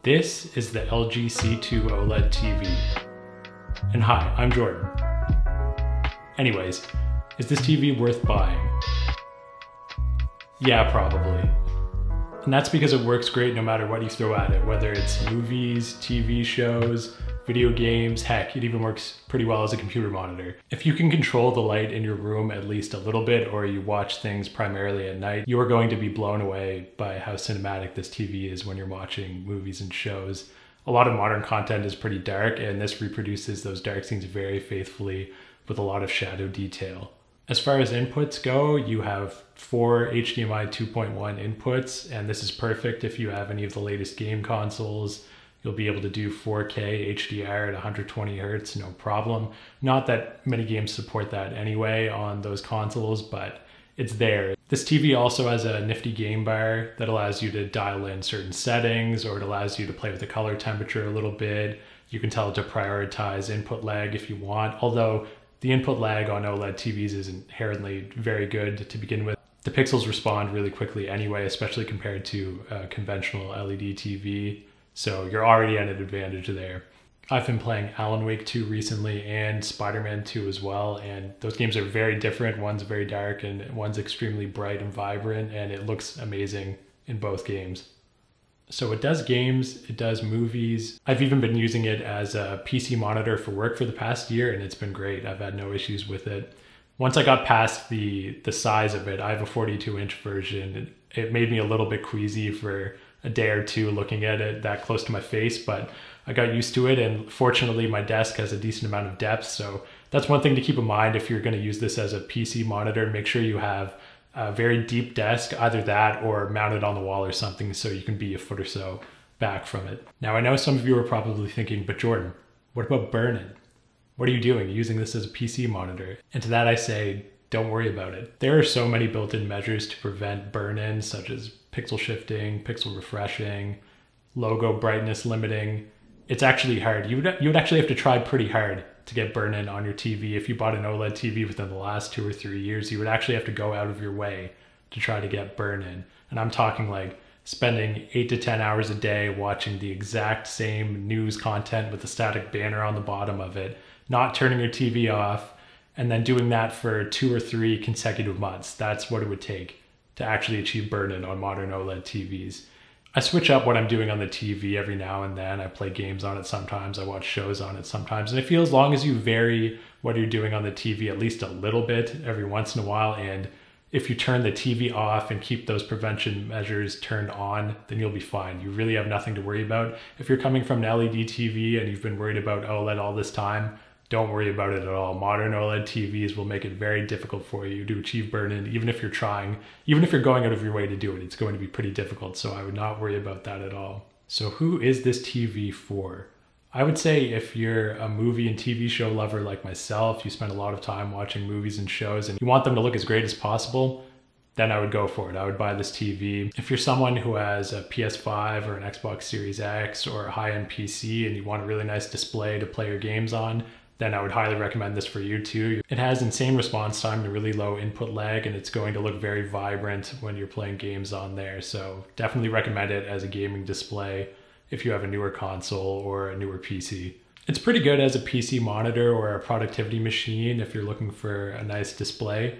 This is the LG C2 OLED TV. And hi, I'm Jordan. Anyways, is this TV worth buying? Yeah, probably. And that's because it works great no matter what you throw at it, whether it's movies, TV shows, video games, heck, it even works pretty well as a computer monitor. If you can control the light in your room at least a little bit, or you watch things primarily at night, you are going to be blown away by how cinematic this TV is when you're watching movies and shows. A lot of modern content is pretty dark, and this reproduces those dark scenes very faithfully with a lot of shadow detail. As far as inputs go, you have 4 HDMI 2.1 inputs, and this is perfect if you have any of the latest game consoles. You'll be able to do 4K HDR at 120 Hz, no problem. Not that many games support that anyway on those consoles, but it's there. This TV also has a nifty game bar that allows you to dial in certain settings, or it allows you to play with the color temperature a little bit. You can tell it to prioritize input lag if you want, although the input lag on OLED TVs is inherently very good to begin with. The pixels respond really quickly anyway, especially compared to a conventional LED TV. So you're already at an advantage there. I've been playing Alan Wake 2 recently and Spider-Man 2 as well, and those games are very different. One's very dark and one's extremely bright and vibrant, and it looks amazing in both games. So it does games, it does movies. I've even been using it as a PC monitor for work for the past year, and it's been great. I've had no issues with it. Once I got past the size of it, I have a 42-inch version. It made me a little bit queasy for a day or two looking at it that close to my face, but I got used to it, and fortunately my desk has a decent amount of depth, so that's one thing to keep in mind if you're going to use this as a PC monitor. Make sure you have a very deep desk, either that or mount it on the wall or something so you can be a foot or so back from it. Now I know some of you are probably thinking, but Jordan, what about burn-in? What are you doing using this as a PC monitor? And to that I say, don't worry about it. There are so many built-in measures to prevent burn-in, such as pixel shifting, pixel refreshing, logo brightness limiting. It's actually hard. You would actually have to try pretty hard to get burn-in on your TV. If you bought an OLED TV within the last 2 or 3 years, you would actually have to go out of your way to try to get burn-in. And I'm talking like spending 8 to 10 hours a day watching the exact same news content with a static banner on the bottom of it, not turning your TV off, and then doing that for 2 or 3 consecutive months. That's what it would take to actually achieve burn-in on modern OLED TVs. I switch up what I'm doing on the TV every now and then. I play games on it sometimes, I watch shows on it sometimes, and I feel as long as you vary what you're doing on the TV at least a little bit every once in a while, and if you turn the TV off and keep those prevention measures turned on, then you'll be fine. You really have nothing to worry about. If you're coming from an LED TV and you've been worried about OLED all this time, don't worry about it at all. Modern OLED TVs will make it very difficult for you to achieve burn-in, even if you're trying. Even if you're going out of your way to do it, it's going to be pretty difficult, so I would not worry about that at all. So who is this TV for? I would say if you're a movie and TV show lover like myself, you spend a lot of time watching movies and shows and you want them to look as great as possible, then I would go for it. I would buy this TV. If you're someone who has a PS5 or an Xbox Series X or a high-end PC and you want a really nice display to play your games on, then I would highly recommend this for you too. It has insane response time and really low input lag, and it's going to look very vibrant when you're playing games on there. So definitely recommend it as a gaming display if you have a newer console or a newer PC. It's pretty good as a PC monitor or a productivity machine if you're looking for a nice display.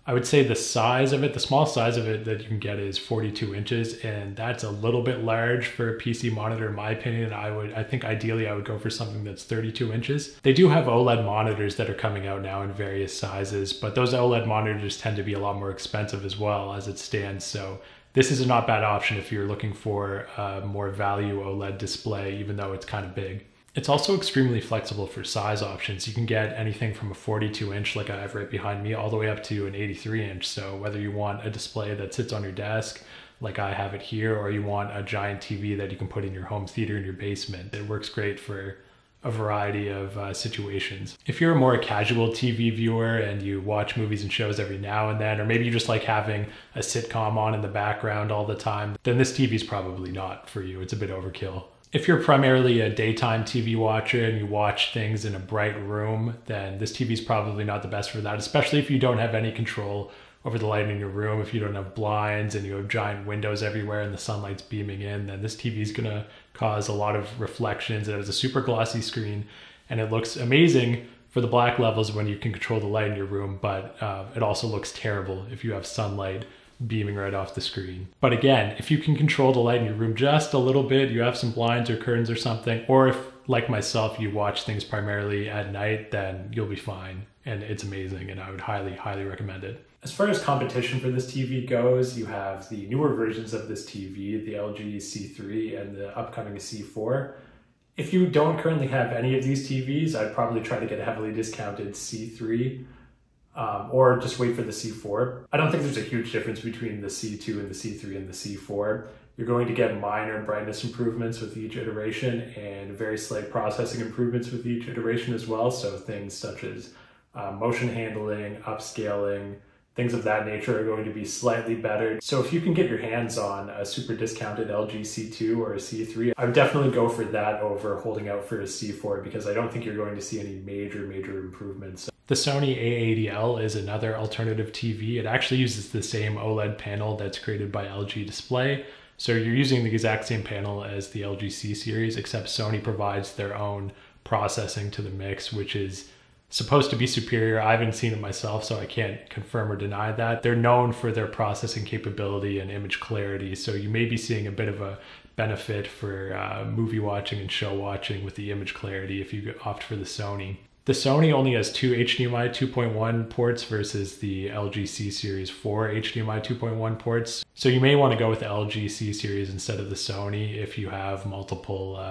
I would say the size of it, the small size of it that you can get is 42 inches, and that's a little bit large for a PC monitor in my opinion. I think ideally I would go for something that's 32 inches. They do have OLED monitors that are coming out now in various sizes, but those OLED monitors tend to be a lot more expensive as well as it stands. So this is a not bad option if you're looking for a more value OLED display, even though it's kind of big. It's also extremely flexible for size options. You can get anything from a 42 inch like I have right behind me all the way up to an 83 inch. So whether you want a display that sits on your desk like I have it here, or you want a giant TV that you can put in your home theater in your basement, it works great for a variety of situations. If you're a more casual TV viewer and you watch movies and shows every now and then, or maybe you just like having a sitcom on in the background all the time, then this TV is probably not for you. It's a bit overkill. If you're primarily a daytime TV watcher and you watch things in a bright room, then this TV is probably not the best for that, especially if you don't have any control over the light in your room. If you don't have blinds and you have giant windows everywhere and the sunlight's beaming in, then this TV is gonna cause a lot of reflections. It has a super glossy screen and it looks amazing for the black levels when you can control the light in your room, but it also looks terrible if you have sunlight beaming right off the screen. But again, if you can control the light in your room just a little bit, you have some blinds or curtains or something, or if, like myself, you watch things primarily at night, then you'll be fine. And it's amazing, and I would highly, highly recommend it. As far as competition for this TV goes, you have the newer versions of this TV, the LG C3 and the upcoming C4. If you don't currently have any of these TVs, I'd probably try to get a heavily discounted C3 or just wait for the C4. I don't think there's a huge difference between the C2 and the C3 and the C4. You're going to get minor brightness improvements with each iteration and very slight processing improvements with each iteration as well. So things such as motion handling, upscaling, things of that nature are going to be slightly better. So if you can get your hands on a super discounted LG C2 or a C3, I would definitely go for that over holding out for a C4 because I don't think you're going to see any major improvements. The Sony A80L is another alternative TV. It actually uses the same OLED panel that's created by LG Display. So you're using the exact same panel as the LG C series, except Sony provides their own processing to the mix, which is supposed to be superior. I haven't seen it myself, so I can't confirm or deny that. They're known for their processing capability and image clarity, so you may be seeing a bit of a benefit for movie watching and show watching with the image clarity if you opt for the Sony. The Sony only has 2 HDMI 2.1 ports versus the LG C series 4 HDMI 2.1 ports. So you may want to go with the LG C series instead of the Sony if you have multiple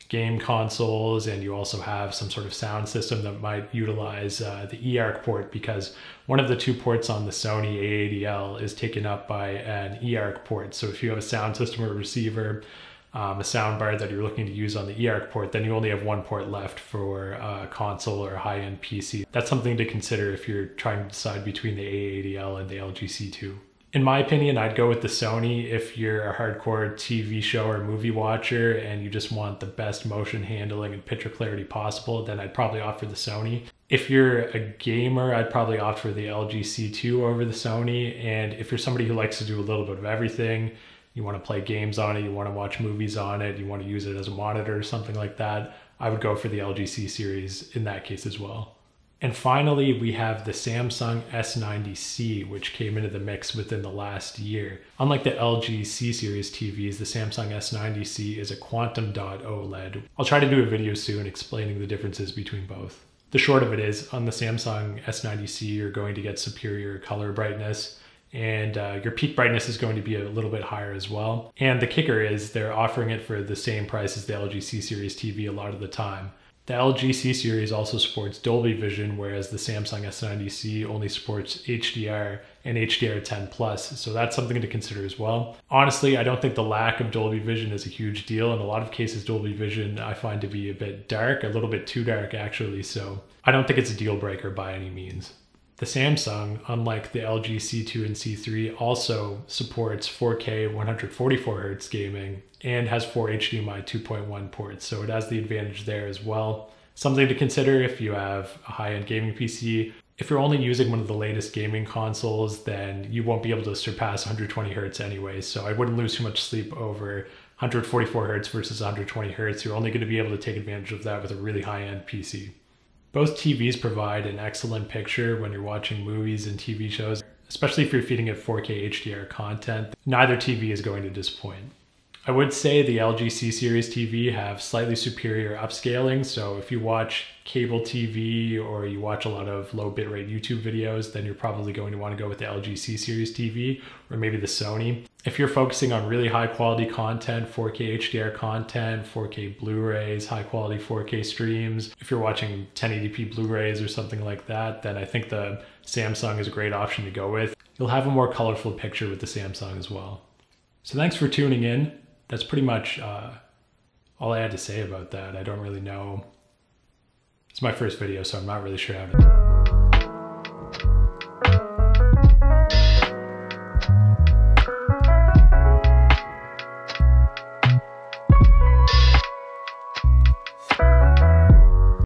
game consoles and you also have some sort of sound system that might utilize the eARC port, because one of the 2 ports on the Sony A80L is taken up by an eARC port. So if you have a sound system or receiver, a sound bar that you're looking to use on the eARC port, then you only have 1 port left for a console or a high-end PC. That's something to consider if you're trying to decide between the A80L and the LG C2. In my opinion, I'd go with the Sony if you're a hardcore TV show or movie watcher and you just want the best motion handling and picture clarity possible, then I'd probably opt for the Sony. If you're a gamer, I'd probably opt for the LG C2 over the Sony. And if you're somebody who likes to do a little bit of everything, you want to play games on it, you want to watch movies on it, you want to use it as a monitor or something like that, I would go for the LG C series in that case as well. And finally, we have the Samsung S90C, which came into the mix within the last year. Unlike the LG C series TVs, the Samsung S90C is a quantum dot OLED. I'll try to do a video soon explaining the differences between both. The short of it is, on the Samsung S90C, you're going to get superior color brightness, and your peak brightness is going to be a little bit higher as well. And the kicker is they're offering it for the same price as the LG C series TV a lot of the time. The LG C series also supports Dolby Vision, whereas the Samsung S90C only supports HDR and HDR10+, so that's something to consider as well. Honestly, I don't think the lack of Dolby Vision is a huge deal. In a lot of cases, Dolby Vision I find to be a bit dark, a little bit too dark actually, so I don't think it's a deal breaker by any means. The Samsung, unlike the LG C2 and C3, also supports 4K 144Hz gaming and has 4 HDMI 2.1 ports, so it has the advantage there as well. Something to consider if you have a high-end gaming PC. If you're only using one of the latest gaming consoles, then you won't be able to surpass 120Hz anyway, so I wouldn't lose too much sleep over 144Hz versus 120Hz. You're only going to be able to take advantage of that with a really high-end PC. Both TVs provide an excellent picture when you're watching movies and TV shows, especially if you're feeding it 4K HDR content. Neither TV is going to disappoint. I would say the LG C series TV have slightly superior upscaling, so if you watch cable TV or you watch a lot of low bitrate YouTube videos, then you're probably going to want to go with the LG C series TV or maybe the Sony. If you're focusing on really high quality content, 4K HDR content, 4K Blu-rays, high quality 4K streams, if you're watching 1080p Blu-rays or something like that, then I think the Samsung is a great option to go with. You'll have a more colorful picture with the Samsung as well. So thanks for tuning in. That's pretty much all I had to say about that. I don't really know. It's my first video, so I'm not really sure how to